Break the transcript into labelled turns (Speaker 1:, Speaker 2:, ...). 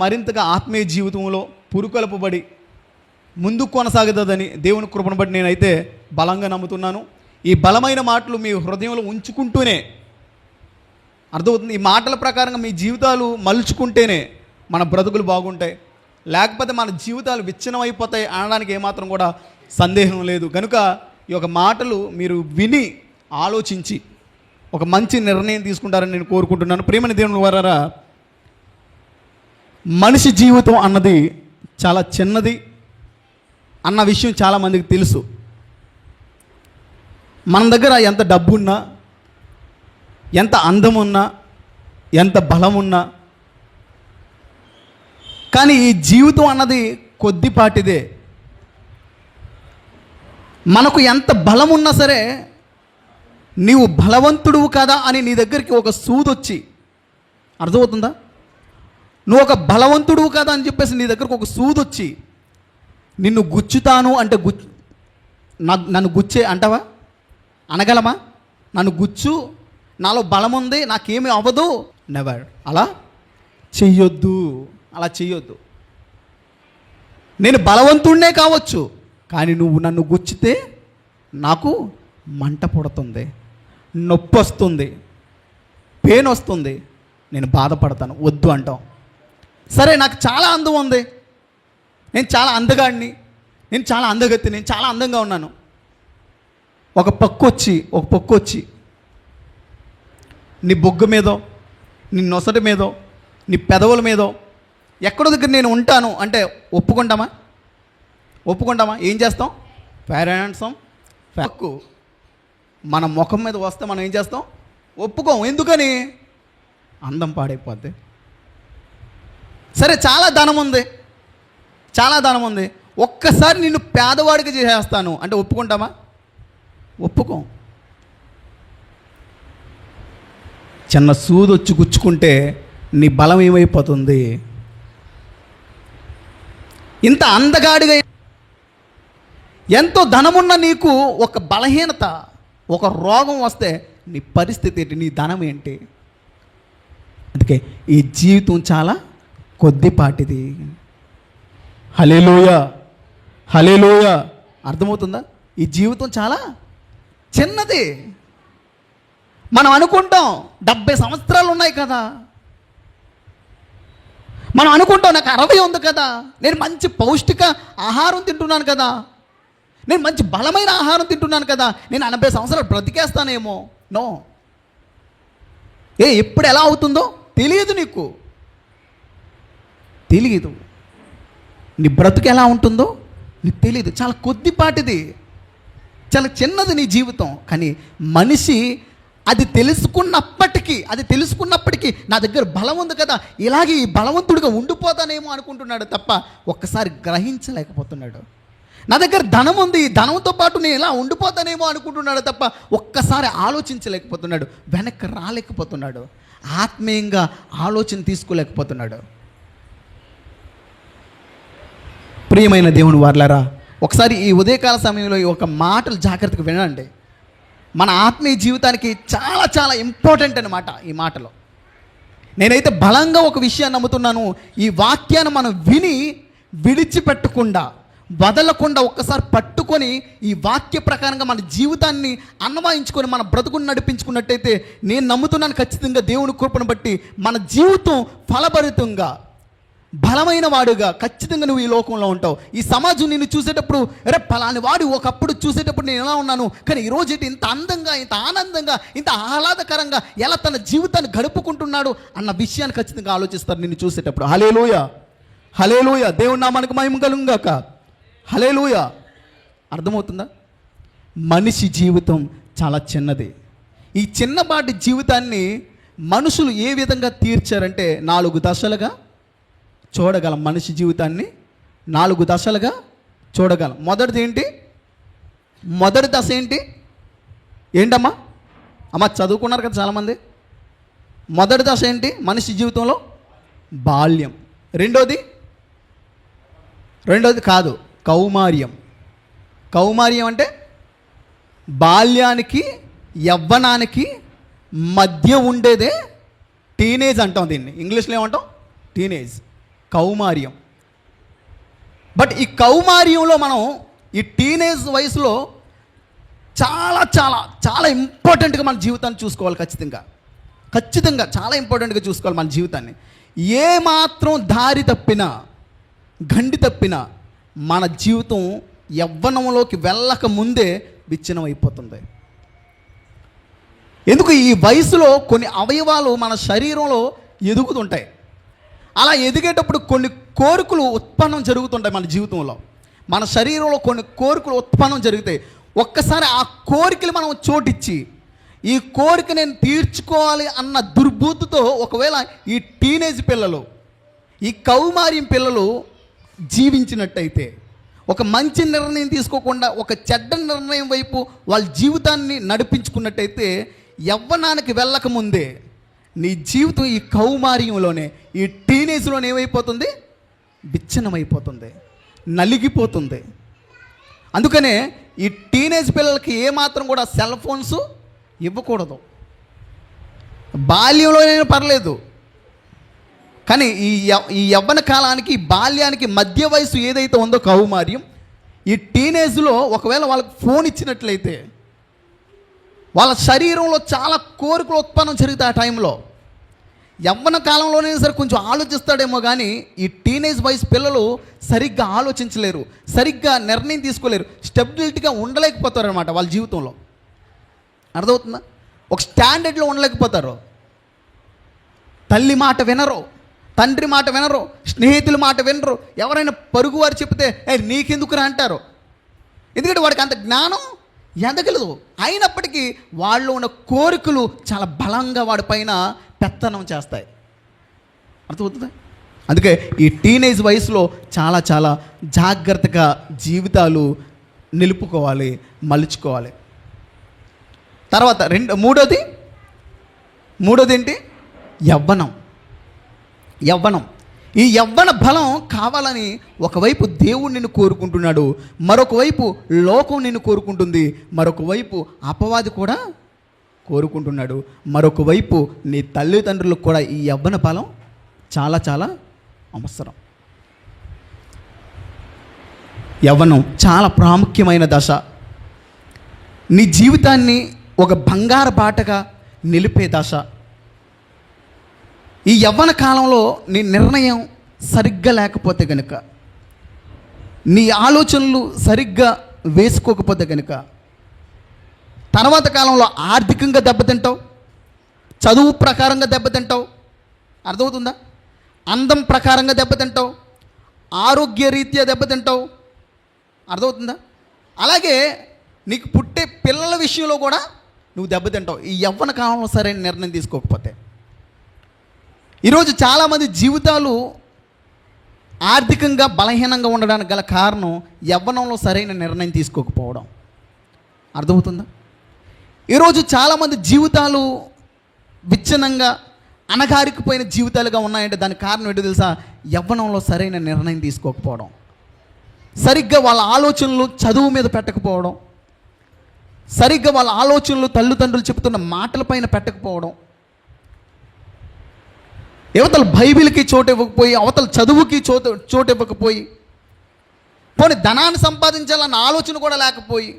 Speaker 1: మరింతగా ఆత్మీయ జీవితంలో పురుకొల్పబడి ముందుకు కొనసాగుతుందని దేవుని కృపను బట్టి నేనైతే బలంగా నమ్ముతున్నాను. ఈ బలమైన మాటలు మీ హృదయంలో ఉంచుకుంటూనే, అర్థమవుతుంది, ఈ మాటల ప్రకారంగా మీ జీవితాలు మలుచుకుంటేనే మన బ్రతుకులు బాగుంటాయి, లేకపోతే మన జీవితాలు విచ్ఛిన్నం అయిపోతాయి అనడానికి ఏమాత్రం కూడా సందేహం లేదు. కనుక ఈ యొక్క మాటలు మీరు విని ఆలోచించి ఒక మంచి నిర్ణయం తీసుకుంటారని నేను కోరుకుంటున్నాను. ప్రియమైన దేవుని వారారా, మనిషి జీవితం అన్నది చాలా చిన్నది అన్న విషయం చాలామందికి తెలుసు. మన దగ్గర ఎంత డబ్బు ఉన్నా, ఎంత అందం ఉన్నా, ఎంత బలం ఉన్నా, కానీ ఈ జీవితం అన్నది కొద్దిపాటిదే. మనకు ఎంత బలం ఉన్నా సరే, నీవు బలవంతుడువు కదా అని నీ దగ్గరికి ఒక సూదొచ్చి, అర్థమవుతుందా, నువ్వు ఒక బలవంతుడువు కదా అని చెప్పేసి నీ దగ్గరకు ఒక సూదొచ్చి నిన్ను గుచ్చుతాను అంటే నన్ను గుచ్చే అంటావా? అనగలమా? నన్ను గుచ్చు, నాలో బలం ఉంది, నాకేమీ అవ్వదు, నెవర్. అలా చెయ్యొద్దు, అలా చెయ్యొద్దు. నేను బలవంతుడినే కావచ్చు, కానీ నువ్వు నన్ను గుచ్చితే నాకు మంట పుడుతుంది, నొప్పి వస్తుంది, పెయిన్ వస్తుంది, నేను బాధపడతాను, వద్దు అంటాం. సరే, నాకు చాలా అందం ఉంది, నేను చాలా అందగాడిని, నేను చాలా అందగత్తి, నేను చాలా అందంగా ఉన్నాను. ఒక పక్కు వచ్చి నీ బొగ్గ మీదో, నీ నొసటి మీదో, నీ పెదవుల మీదో ఎక్కడో దగ్గర నేను ఉంటాను అంటే ఒప్పుకుంటామా? ఏం చేస్తాం? పేరెంట్సం పక్కు మన ముఖం మీద వస్తే మనం ఏం చేస్తాం? ఒప్పుకోం. ఎందుకని? అందం పాడైపోద్ది. సరే, చాలా ధనం ఉంది, ఒక్కసారి నిన్ను పేదవాడికి చేసేస్తాను అంటే ఒప్పుకుంటామా? ఒప్పుకోం. చిన్న సూదొచ్చి గుచ్చుకుంటే నీ బలం ఏమైపోతుంది? ఇంత అందగాడిగా, ఎంతో ధనమున్న నీకు ఒక బలహీనత, ఒక రోగం వస్తే నీ పరిస్థితి ఏంటి? నీ ధనం ఏంటి? అందుకే ఈ జీవితం చాలా కొద్దిపాటిది. హల్లెలూయా, హల్లెలూయా. అర్థమవుతుందా? ఈ జీవితం చాలా చిన్నది. మనం అనుకుంటాం 70 సంవత్సరాలు ఉన్నాయి కదా, మనం అనుకుంటాం నాకు 60 ఉంది కదా, నేను మంచి పౌష్టిక ఆహారం తింటున్నాను కదా, నేను మంచి బలమైన ఆహారం తింటున్నాను కదా, నేను 80 సంవత్సరాలు బ్రతికేస్తానేమో. నో. ఎప్పుడు ఎలా అవుతుందో తెలియదు, నీకు తెలియదు. నీ బ్రతుకు ఎలా ఉంటుందో నీకు తెలియదు. చాలా కొద్దిపాటిది, చాలా చిన్నది నీ జీవితం. కానీ మనిషి అది తెలుసుకున్నప్పటికీ నా దగ్గర బలం ఉంది కదా, ఇలాగే ఈ బలవంతుడిగా ఉండిపోతానేమో అనుకుంటున్నాడు తప్ప ఒక్కసారి గ్రహించలేకపోతున్నాడు. నా దగ్గర ధనం ఉంది, ధనంతో పాటు నేను ఇలా ఉండిపోతానేమో అనుకుంటున్నాడు తప్ప ఒక్కసారి ఆలోచించలేకపోతున్నాడు, వెనక్కి రాలేకపోతున్నాడు, ఆత్మీయంగా ఆలోచన తీసుకోలేకపోతున్నాడు. ప్రియమైన దేవుని వారలారా, ఒకసారి ఈ ఉదయకాల సమయంలో ఈ ఒక మాటలు జాగ్రత్తగా వినండి. మన ఆత్మీయ జీవితానికి చాలా చాలా ఇంపార్టెంట్ అన్నమాట ఈ మాటలు. నేనైతే బలంగా ఒక విషయాన్ని నమ్ముతున్నాను. ఈ వాక్యాన్ని మనం విని విడిచిపెట్టకుండా, వదలకుండా ఒక్కసారి పట్టుకొని ఈ వాక్య ప్రకారంగా మన జీవితాన్ని అన్వయించుకొని మన బ్రతుకుని నడిపించుకున్నట్టయితే నేను నమ్ముతున్నాను, ఖచ్చితంగా దేవుని కృపను బట్టి మన జీవితం ఫలభరితంగా, బలమైన వాడుగా ఖచ్చితంగా నువ్వు ఈ లోకంలో ఉంటావు. ఈ సమాజం నిన్ను చూసేటప్పుడు, పలాని వాడు ఒకప్పుడు చూసేటప్పుడు నేను ఎలా ఉన్నాను, కానీ ఈరోజు ఇంత అందంగా, ఇంత ఆనందంగా, ఇంత ఆహ్లాదకరంగా ఎలా తన జీవితాన్ని గడుపుకుంటున్నాడు అన్న విషయాన్ని ఖచ్చితంగా ఆలోచిస్తారు నిన్ను చూసేటప్పుడు. హల్లెలూయా, హల్లెలూయా. దేవుని నామానికి మహిమ కలుగుగాక. హల్లెలూయా. అర్థమవుతుందా? మనిషి జీవితం చాలా చిన్నది. ఈ చిన్నపాటి జీవితాన్ని మనుషులు ఏ విధంగా తీర్చారంటే 4 దశలుగా చూడగలం. మనిషి జీవితాన్ని 4 దశలుగా చూడగలం. మొదటి దశ ఏంటమ్మా? చదువుకున్నారు కదా చాలామంది. మొదటి దశ ఏంటి మనిషి జీవితంలో? బాల్యం. రెండోది కాదు, కౌమార్యం. కౌమార్యం అంటే బాల్యానికి యవ్వనానికి మధ్య ఉండేదే టీనేజ్ అంటాం. దీన్ని ఇంగ్లీష్లో ఏమంటాం? టీనేజ్. కౌమార్యం. బట్ ఈ కౌమార్యంలో మనం ఈ టీనేజ్ వయసులో చాలా చాలా చాలా ఇంపార్టెంట్గా మన జీవితాన్ని చూసుకోవాలి. ఖచ్చితంగా చాలా ఇంపార్టెంట్గా చూసుకోవాలి మన జీవితాన్ని. ఏ మాత్రం దారి తప్పినా, గండి తప్పినా మన జీవితం యవ్వనంలోకి వెళ్ళక ముందే విచ్ఛిన్నం అయిపోతుంది. ఎందుకు? ఈ వయసులో కొన్ని అవయవాలు మన శరీరంలో ఎదుగుతుంటాయి. అలా ఎదిగేటప్పుడు కొన్ని కోరికలు ఉత్పన్నం జరుగుతుంటాయి మన జీవితంలో. మన శరీరంలో కొన్ని కోరికలు ఉత్పన్నం జరుగుతాయి. ఒక్కసారి ఆ కోరికలు మనం చోటిచ్చి, ఈ కోరిక నేను తీర్చుకోవాలి అన్న దుర్బుద్ధితో ఒకవేళ ఈ టీనేజ్ పిల్లలు, ఈ కౌమార్యం పిల్లలు జీవించినట్టయితే, ఒక మంచి నిర్ణయం తీసుకోకుండా ఒక చెడ్డ నిర్ణయం వైపు వాళ్ళ జీవితాన్ని నడిపించుకున్నట్టయితే, యవ్వనానికి వెళ్ళకముందే నీ జీవితం ఈ కౌమార్యంలోనే, ఈ టీనేజ్లోనే ఏమైపోతుంది? విచ్ఛిన్నమైపోతుంది, నలిగిపోతుంది. అందుకనే ఈ టీనేజ్ పిల్లలకి ఏమాత్రం కూడా సెల్ ఫోన్స్ ఇవ్వకూడదు. బాల్యంలోనైనా పర్లేదు, కానీ ఈ యవ్వన కాలానికి, బాల్యానికి మధ్య వయసు ఏదైతే ఉందో కౌమార్యం, ఈ టీనేజ్లో ఒకవేళ వాళ్ళకి ఫోన్ ఇచ్చినట్లయితే వాళ్ళ శరీరంలో చాలా కోరికలు ఉత్పన్నం జరుగుతాయి. ఆ టైంలో యవ్వన కాలంలోనే సరే కొంచెం ఆలోచిస్తాడేమో, కానీ ఈ టీనేజ్ వయసు పిల్లలు సరిగ్గా ఆలోచించలేరు, సరిగ్గా నిర్ణయం తీసుకోలేరు, స్టెబిలిటీగా ఉండలేకపోతారు అనమాట వాళ్ళ జీవితంలో. అర్థమవుతుందా? ఒక స్టాండర్డ్లో ఉండలేకపోతారు. తల్లి మాట వినరు, తండ్రి మాట వినరు, స్నేహితుల మాట వినరు. ఎవరైనా పరుగు వారు చెప్తే నీకెందుకురా అంటారు. ఎందుకంటే వాడికి అంత జ్ఞానం ఎదగలదు. అయినప్పటికీ వాళ్ళు ఉన్న కోరికలు చాలా బలంగా వాడి పైన పెత్తనం చేస్తాయి. అర్థమవుతుందా? అందుకే ఈ టీనేజ్ వయసులో చాలా చాలా జాగ్రత్తగా జీవితాలు నిలుపుకోవాలి, మలుచుకోవాలి. తర్వాత మూడోది ఏంటి? యవ్వనం. ఈ యవ్వన బలం కావాలని ఒకవైపు దేవుడు నిన్ను కోరుకుంటున్నాడు, మరొక వైపు లోకం నిన్ను కోరుకుంటుంది, మరొక వైపు అపవాది కూడా కోరుకుంటున్నాడు, మరొక వైపు నీ తల్లిదండ్రులకు కూడా ఈ యవ్వన బలం చాలా చాలా అవసరం. యవ్వనం చాలా ప్రాముఖ్యమైన దశ. నీ జీవితాన్ని ఒక బంగారు బాటగా నిలిపే దశ. ఈ యవ్వన కాలంలో నీ నిర్ణయం సరిగ్గా లేకపోతే కనుక, నీ ఆలోచనలు సరిగ్గా వేసుకోకపోతే కనుక, తర్వాత కాలంలో ఆర్థికంగా దెబ్బతింటావు, చదువు ప్రకారంగా దెబ్బతింటావు. అర్థమవుతుందా? అందం ప్రకారంగా దెబ్బతింటావు, ఆరోగ్య రీత్యా దెబ్బతింటావు. అర్థమవుతుందా? అలాగే నీకు పుట్టే పిల్లల విషయంలో కూడా నువ్వు దెబ్బతింటావు ఈ యవ్వన కాలంలో సరైన నిర్ణయం తీసుకోకపోతే. ఈరోజు చాలామంది జీవితాలు ఆర్థికంగా బలహీనంగా ఉండడానికి గల కారణం యవ్వనంలో సరైన నిర్ణయం తీసుకోకపోవడం. అర్థమవుతుందా? ఈరోజు చాలామంది జీవితాలు విచ్ఛిన్నంగా, అణగారికిపోయిన జీవితాలుగా ఉన్నాయంటే దానికి కారణం ఏంటో తెలుసా? యవ్వనంలో సరైన నిర్ణయం తీసుకోకపోవడం, సరిగ్గా వాళ్ళ ఆలోచనలు చదువు మీద పెట్టకపోవడం, సరిగ్గా వాళ్ళ ఆలోచనలు తల్లిదండ్రులు చెబుతున్న మాటలపైన పెట్టకపోవడం, యువతలు బైబిల్కి చోటు ఇవ్వకపోయి, అవతల చదువుకి చోటు ఇవ్వకపోయి, పోనీ ధనాన్ని సంపాదించాలన్న ఆలోచన కూడా లేకపోయి,